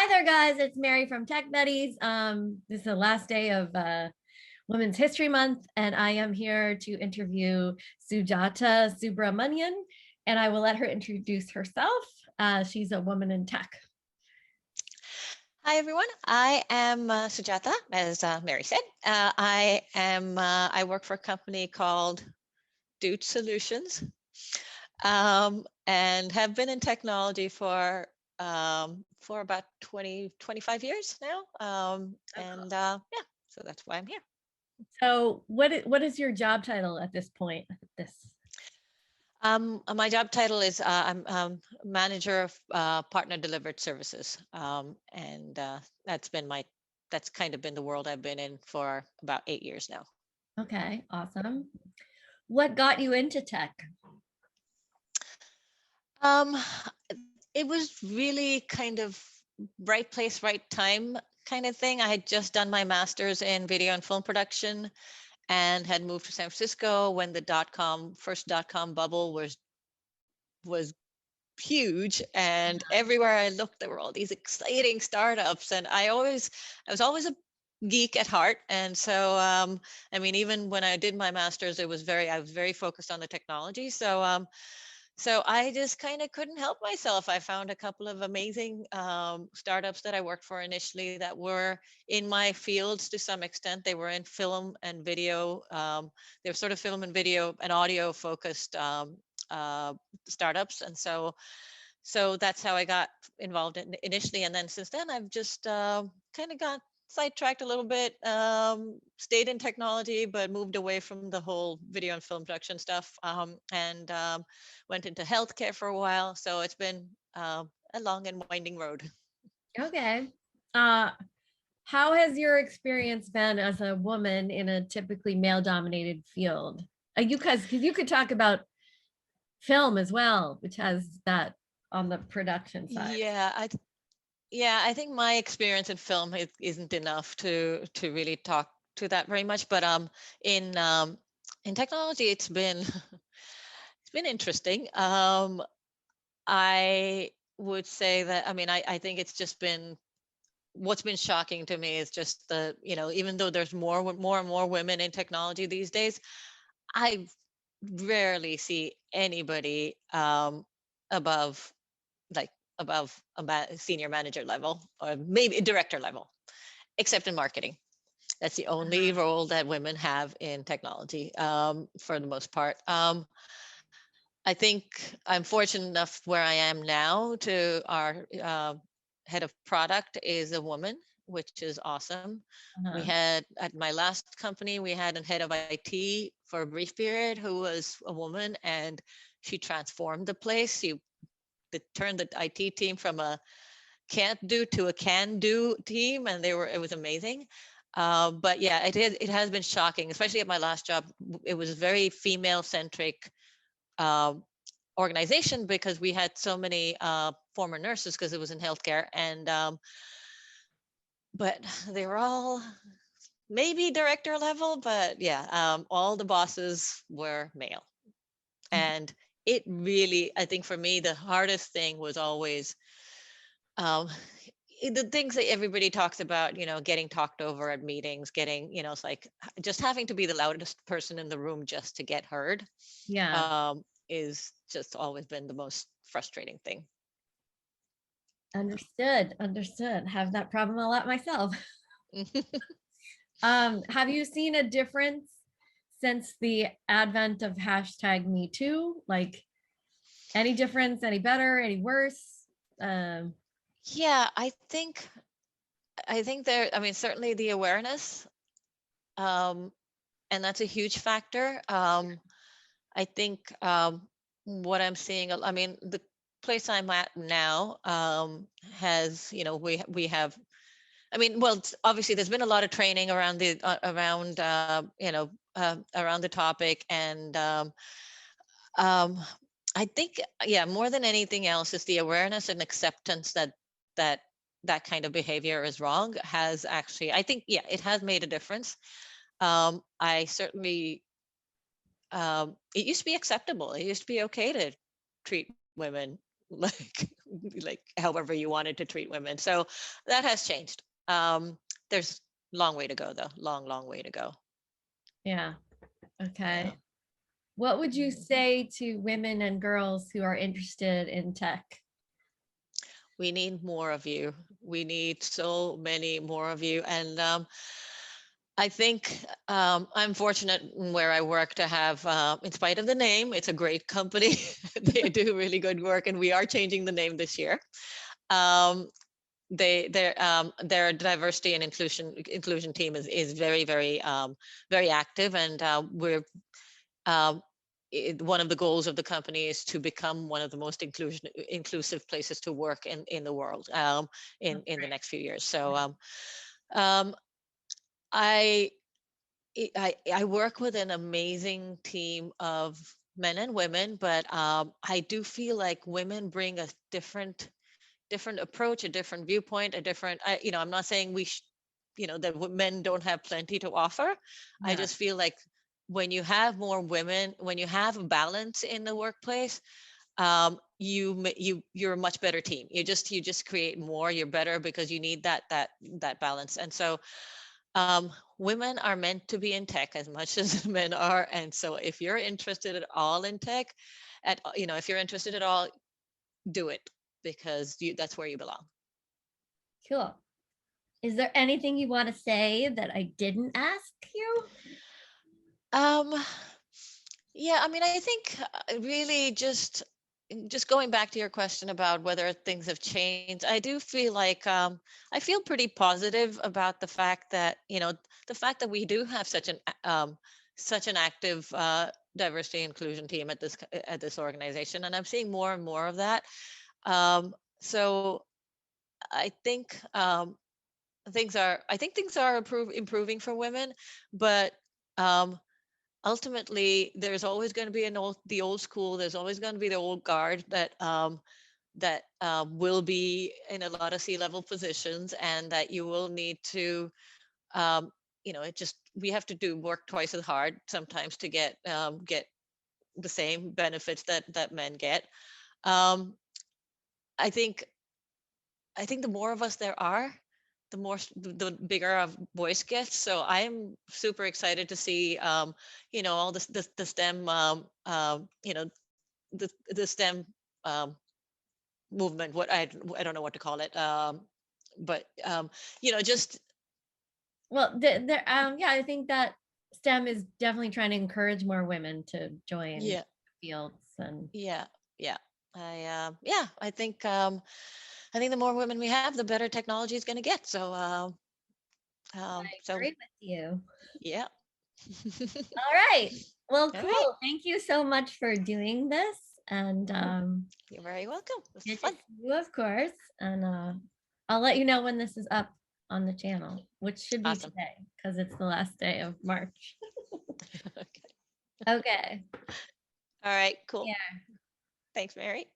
there, guys. It's Mary from Tech Bettys. This is the last day of Women's History Month, and I am here to interview Sujata Subramanian, and I will let her introduce herself. She's a woman in tech. Hi, everyone. I am Sujata, as Mary said. I work for a company called Dude Solutions, and have been in technology for about 25 years now. Yeah, so that's why I'm here. So what is your job title at this point? My job title is I'm manager of partner delivered services, and that's kind of been the world I've been in for about 8 years now. Okay, awesome. What got you into tech? It was really kind of right place, right time kind of thing. I had just done my master's in video and film production and had moved to San Francisco when the first dot-com bubble was huge, and everywhere I looked there were all these exciting startups, and I was always a geek at heart. And so I mean, even when I did my master's, I was very focused on the technology. So I just kind of couldn't help myself. I found a couple of amazing startups that I worked for initially that were in my fields to some extent. They were in film and video. They were sort of film and video and audio focused startups. And so that's how I got involved initially. And then since then, I've just kind of got sidetracked a little bit, stayed in technology, but moved away from the whole video and film production stuff, and went into healthcare for a while. So it's been a long and winding road. Okay. How has your experience been as a woman in a typically male-dominated field? Because you could talk about film as well, which has that on the production side. Yeah, I think my experience in film isn't enough to really talk to that very much. But in technology, it's been it's been interesting. I would say that, I mean, I think it's just been, what's been shocking to me is just the, even though there's more and more women in technology these days, I rarely see anybody above a senior manager level, or maybe director level, except in marketing. That's the only role that women have in technology, for the most part. I think I'm fortunate enough where I am now to our head of product is a woman, which is awesome. We had, at my last company, we had a head of IT for a brief period who was a woman, and she transformed the place. She turned the IT team from a can't do to a can do team, and it was amazing. But yeah, it has been shocking, especially at my last job. It was very female centric organization because we had so many former nurses, because it was in healthcare, and but they were all maybe director level, but yeah, all the bosses were male. And it really, I think for me, the hardest thing was always the things that everybody talks about, getting talked over at meetings, it's like just having to be the loudest person in the room just to get heard. Yeah. Is just always been the most frustrating thing. Understood. Have that problem a lot myself. Have you seen a difference since the advent of #MeToo? Like, any difference, any better, any worse? Yeah, I think there, I mean, certainly the awareness, and that's a huge factor. I think what I'm seeing, I mean, the place I'm at now has, we have, I mean, well, obviously there's been a lot of training around around the topic, and I think, yeah, more than anything else is the awareness and acceptance that kind of behavior is wrong has actually, I think, yeah, it has made a difference. I certainly, it used to be acceptable. It used to be okay to treat women like however you wanted to treat women. So that has changed. There's long way to go though. Long way to go. Yeah. Yeah. Okay. What would you say to women and girls who are interested in tech? We need more of you. We need so many more of you. And I think I'm fortunate where I work to have, in spite of the name, it's a great company. They do really good work, and we are changing the name this year. Um, their diversity and inclusion team is very active, and we're um, one of the goals of the company is to become one of the most inclusive places to work in the world, in the next few years. So um, I I work with an amazing team of men and women, but I do feel like women bring a different approach, a different viewpoint, a different. I'm not saying that men don't have plenty to offer. I Yeah. just feel like when you have more women, when you have a balance in the workplace, you're a much better team. You just create more. You're better because you need that balance. And so women are meant to be in tech as much as men are. And so if you're interested at all in tech, if you're interested at all, do it, because that's where you belong. Cool. Is there anything you want to say that I didn't ask you? Um, yeah, I mean, I think really just going back to your question about whether things have changed, I do feel like I feel pretty positive about the fact that we do have such an active diversity inclusion team at this organization, and I'm seeing more and more of that. So I think things are improving for women, but um, ultimately there's always going to be the old school. There's always going to be the old guard that will be in a lot of C-level positions, and that you will need to um, it just we have to do work twice as hard sometimes to get the same benefits that men get. um, I think the more of us there are, the bigger our voice gets. So I'm super excited to see, all the STEM, the STEM um, movement. I don't know what to call it, but just Well, yeah, I think that STEM is definitely trying to encourage more women to join yeah, fields and yeah, yeah. I think the more women we have, the better technology is going to get. So, agree with you. yeah. All right. Well, All right. cool. Thank you so much for doing this. And You're very welcome. It was good to fun. see you, of course. And I'll let you know when this is up on the channel, which should be Awesome. today because it's the last day of March. Okay. Okay. All right. Cool. Yeah. Thanks, Mary.